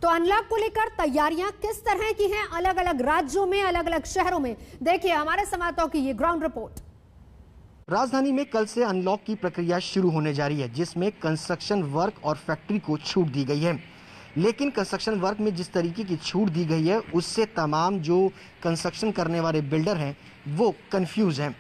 तो अनलॉक को लेकर तैयारियां किस तरह की हैं अलग अलग राज्यों में, अलग अलग शहरों में, देखिए हमारे संवाददाताओं की ये ग्राउंड रिपोर्ट। राजधानी में कल से अनलॉक की प्रक्रिया शुरू होने जा रही है, जिसमें कंस्ट्रक्शन वर्क और फैक्ट्री को छूट दी गई है। लेकिन कंस्ट्रक्शन वर्क में जिस तरीके की छूट दी गई है, उससे तमाम जो कंस्ट्रक्शन करने वाले बिल्डर हैं वो कंफ्यूज हैं।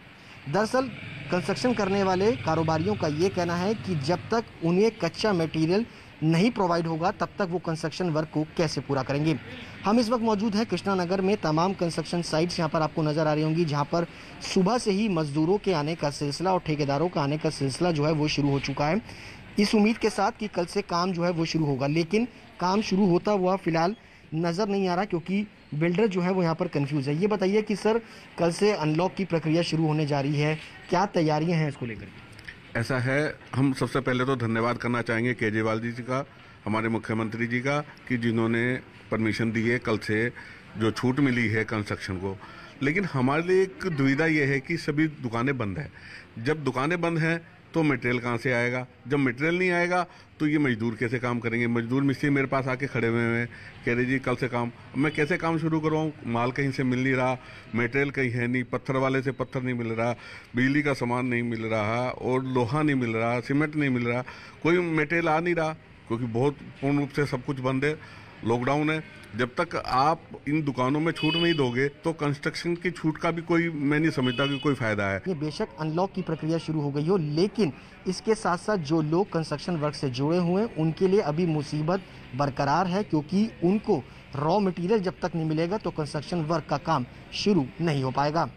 दरअसल कंस्ट्रक्शन करने वाले कारोबारियों का ये कहना है कि जब तक उन्हें कच्चा मटेरियल नहीं प्रोवाइड होगा तब तक वो कंस्ट्रक्शन वर्क को कैसे पूरा करेंगे। हम इस वक्त मौजूद हैं कृष्णा नगर में। तमाम कंस्ट्रक्शन साइट्स यहाँ पर आपको नजर आ रही होंगी, जहाँ पर सुबह से ही मजदूरों के आने का सिलसिला और ठेकेदारों का आने का सिलसिला जो है वो शुरू हो चुका है, इस उम्मीद के साथ कि कल से काम जो है वो शुरू होगा। लेकिन काम शुरू होता हुआ फिलहाल नजर नहीं आ रहा, क्योंकि बिल्डर जो है वो यहाँ पर कंफ्यूज है। ये बताइए कि सर, कल से अनलॉक की प्रक्रिया शुरू होने जा रही है, क्या तैयारियां हैं इसको लेकर? ऐसा है, हम सबसे पहले तो धन्यवाद करना चाहेंगे केजरीवाल जी का, हमारे मुख्यमंत्री जी का, कि जिन्होंने परमिशन दी है कल से जो छूट मिली है कंस्ट्रक्शन को। लेकिन हमारे लिए एक दुविधा ये है कि सभी दुकानें बंद हैं। जब दुकानें बंद हैं तो मटेरियल कहाँ से आएगा? जब मटेरियल नहीं आएगा तो ये मजदूर कैसे काम करेंगे? मजदूर मिस्त्री मेरे पास आके खड़े हुए हैं, कह रहे जी कल से काम, मैं कैसे काम शुरू करवाऊँ? माल कहीं से मिल नहीं रहा, मटेरियल कहीं है नहीं, पत्थर वाले से पत्थर नहीं मिल रहा, बिजली का सामान नहीं मिल रहा और लोहा नहीं मिल रहा, सीमेंट नहीं मिल रहा, कोई मटेरियल आ नहीं रहा, क्योंकि बहुत पूर्ण रूप से सब कुछ बंद है, लॉकडाउन है। जब तक आप इन दुकानों में छूट नहीं दोगे तो कंस्ट्रक्शन की छूट का भी कोई, मैं नहीं समझता कि कोई फायदा है। ये बेशक अनलॉक की प्रक्रिया शुरू हो गई हो, लेकिन इसके साथ साथ जो लोग कंस्ट्रक्शन वर्क से जुड़े हुए हैं उनके लिए अभी मुसीबत बरकरार है, क्योंकि उनको रॉ मटेरियल जब तक नहीं मिलेगा तो कंस्ट्रक्शन वर्क का काम शुरू नहीं हो पाएगा।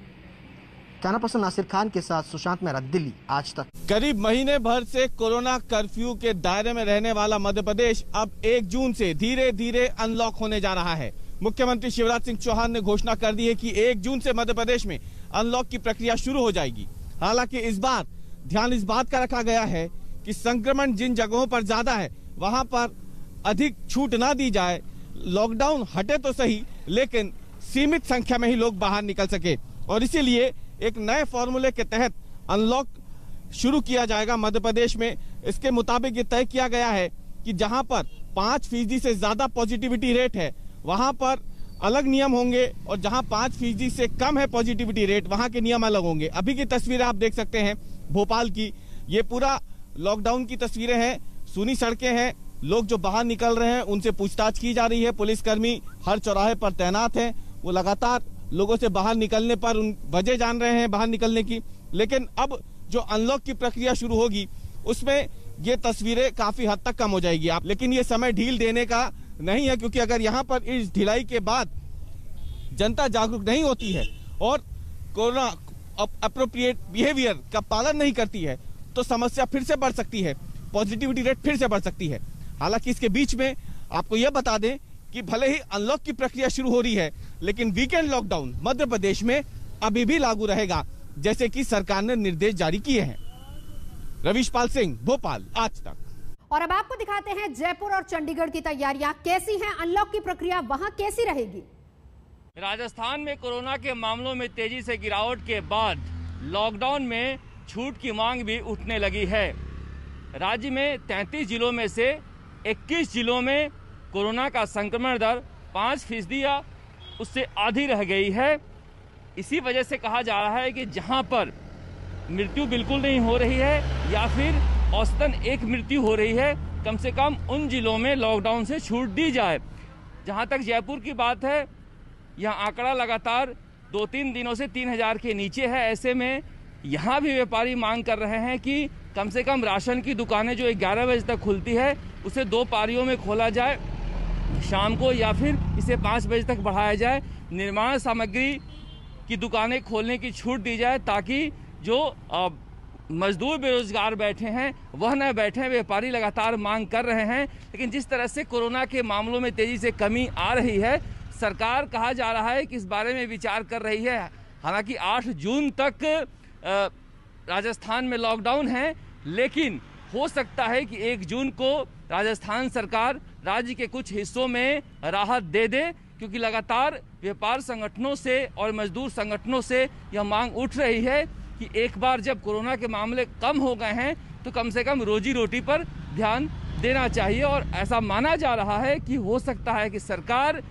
कैमरा पर्सन नासिर खान के साथ सुशांत मेहरा, दिल्ली आज तक। करीब महीने भर से कोरोना कर्फ्यू के दायरे में रहने वाला मध्य प्रदेश अब 1 जून से धीरे धीरे अनलॉक होने जा रहा है। मुख्यमंत्री शिवराज सिंह चौहान ने घोषणा कर दी है कि 1 जून से मध्य प्रदेश में अनलॉक की प्रक्रिया शुरू हो जाएगी। हालांकि इस बार ध्यान इस बात का रखा गया है कि संक्रमण जिन जगहों पर ज्यादा है वहां पर अधिक छूट ना दी जाए। लॉकडाउन हटे तो सही, लेकिन सीमित संख्या में ही लोग बाहर निकल सके, और इसीलिए एक नए फॉर्मूले के तहत अनलॉक शुरू किया जाएगा मध्य प्रदेश में। इसके मुताबिक ये तय किया गया है कि जहां पर 5% से ज्यादा पॉजिटिविटी रेट है वहां पर अलग नियम होंगे, और जहां 5% से कम है पॉजिटिविटी रेट वहां के नियम अलग होंगे। अभी की तस्वीरें आप देख सकते हैं भोपाल की, ये पूरा लॉकडाउन की तस्वीरें हैं। सूनी सड़कें हैं, लोग जो बाहर निकल रहे हैं उनसे पूछताछ की जा रही है। पुलिसकर्मी हर चौराहे पर तैनात हैं, वो लगातार लोगों से बाहर निकलने पर उन वजह जान रहे हैं बाहर निकलने की। लेकिन अब जो अनलॉक की प्रक्रिया शुरू होगी उसमें ये तस्वीरें काफी हद तक कम हो जाएगी। आप लेकिन ये समय ढील देने का नहीं है, क्योंकि अगर यहाँ पर इस ढिलाई के बाद जनता जागरूक नहीं होती है और कोरोना अप्रोप्रिएट बिहेवियर का पालन नहीं करती है तो समस्या फिर से बढ़ सकती है, पॉजिटिविटी रेट फिर से बढ़ सकती है। हालांकि इसके बीच में आपको यह बता दें कि भले ही अनलॉक की प्रक्रिया शुरू हो रही है, लेकिन वीकेंड लॉकडाउन मध्य प्रदेश में अभी भी लागू रहेगा, जैसे कि सरकार ने निर्देश जारी किए हैं। रवीश पाल सिंह, भोपाल, आज तक। और अब आपको दिखाते हैं जयपुर और चंडीगढ़ की तैयारियां कैसी हैं, अनलॉक की प्रक्रिया वहां कैसी रहेगी। राजस्थान में कोरोना के मामलों में तेजी से गिरावट के बाद लॉकडाउन में छूट की मांग भी उठने लगी है। राज्य में 33 जिलों में से 21 जिलों में कोरोना का संक्रमण दर 5% या उससे आधी रह गई है। इसी वजह से कहा जा रहा है कि जहां पर मृत्यु बिल्कुल नहीं हो रही है या फिर औसतन 1 मृत्यु हो रही है, कम से कम उन जिलों में लॉकडाउन से छूट दी जाए। जहां तक जयपुर की बात है, यहाँ आंकड़ा लगातार 2-3 दिनों से 3000 के नीचे है। ऐसे में यहाँ भी व्यापारी मांग कर रहे हैं कि कम से कम राशन की दुकानें जो 11 बजे तक खुलती है उसे 2 पारियों में खोला जाए शाम को, या फिर इसे 5 बजे तक बढ़ाया जाए। निर्माण सामग्री की दुकानें खोलने की छूट दी जाए, ताकि जो मजदूर बेरोजगार बैठे हैं वह न बैठे। व्यापारी लगातार मांग कर रहे हैं, लेकिन जिस तरह से कोरोना के मामलों में तेजी से कमी आ रही है, सरकार कहा जा रहा है कि इस बारे में विचार कर रही है। हालांकि 8 जून तक राजस्थान में लॉकडाउन है, लेकिन हो सकता है कि 1 जून को राजस्थान सरकार राज्य के कुछ हिस्सों में राहत दे दे, क्योंकि लगातार व्यापार संगठनों से और मजदूर संगठनों से यह मांग उठ रही है कि एक बार जब कोरोना के मामले कम हो गए हैं तो कम से कम रोजी रोटी पर ध्यान देना चाहिए। और ऐसा माना जा रहा है कि हो सकता है कि सरकार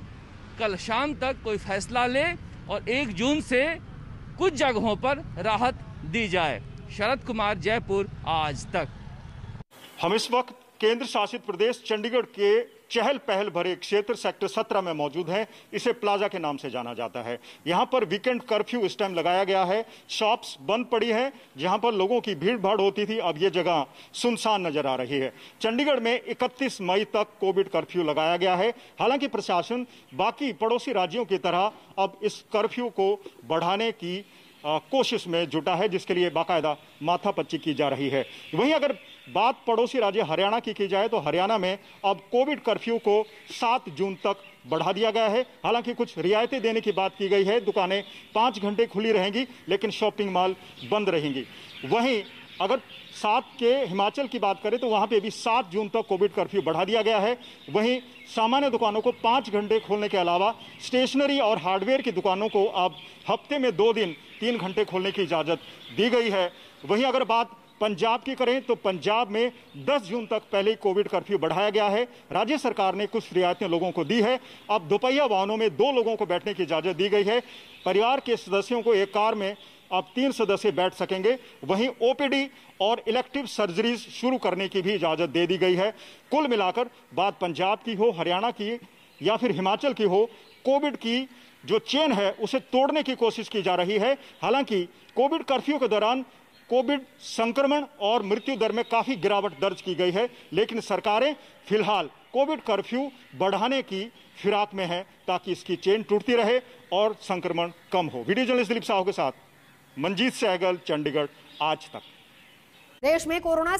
कल शाम तक कोई फैसला ले और 1 जून से कुछ जगहों पर राहत दी जाए। शरद कुमार, जयपुर, आज तक। हम इस वक्त केंद्र शासित प्रदेश चंडीगढ़ के चहल पहल भरे क्षेत्र सेक्टर 17 में मौजूद हैं। इसे प्लाजा के नाम से जाना जाता है। यहां पर वीकेंड कर्फ्यू इस टाइम लगाया गया है। शॉप्स बंद पड़ी हैं। जहां पर लोगों की भीड़ भाड़ होती थी, अब ये जगह सुनसान नजर आ रही है। चंडीगढ़ में 31 मई तक कोविड कर्फ्यू लगाया गया है। हालांकि प्रशासन बाकी पड़ोसी राज्यों की तरह अब इस कर्फ्यू को बढ़ाने की कोशिश में जुटा है, जिसके लिए बाकायदा माथापच्ची की जा रही है। वहीं अगर बात पड़ोसी राज्य हरियाणा की जाए तो हरियाणा में अब कोविड कर्फ्यू को 7 जून तक बढ़ा दिया गया है। हालांकि कुछ रियायतें देने की बात की गई है। दुकानें 5 घंटे खुली रहेंगी, लेकिन शॉपिंग मॉल बंद रहेंगी। वहीं अगर 7 के हिमाचल की बात करें तो वहां पे भी 7 जून तक कोविड कर्फ्यू बढ़ा दिया गया है। वहीं सामान्य दुकानों को 5 घंटे खोलने के अलावा स्टेशनरी और हार्डवेयर की दुकानों को अब हफ्ते में 2 दिन 3 घंटे खोलने की इजाजत दी गई है। वहीं अगर बात पंजाब की करें तो पंजाब में 10 जून तक पहले ही कोविड कर्फ्यू बढ़ाया गया है। राज्य सरकार ने कुछ रियायतें लोगों को दी है। अब दोपहिया वाहनों में 2 लोगों को बैठने की इजाजत दी गई है। परिवार के सदस्यों को एक कार में अब 3 सदस्य बैठ सकेंगे। वहीं ओपीडी और इलेक्टिव सर्जरीज शुरू करने की भी इजाजत दे दी गई है। कुल मिलाकर बात पंजाब की हो, हरियाणा की या फिर हिमाचल की हो, कोविड की जो चेन है उसे तोड़ने की कोशिश की जा रही है। हालांकि कोविड कर्फ्यू के दौरान कोविड संक्रमण और मृत्यु दर में काफी गिरावट दर्ज की गई है, लेकिन सरकारें फिलहाल कोविड कर्फ्यू बढ़ाने की फिराक में हैं ताकि इसकी चेन टूटती रहे और संक्रमण कम हो। वीडियो जर्नलिस्ट दिलीप साहू के साथ मंजीत सहगल, चंडीगढ़, आज तक। देश में कोरोना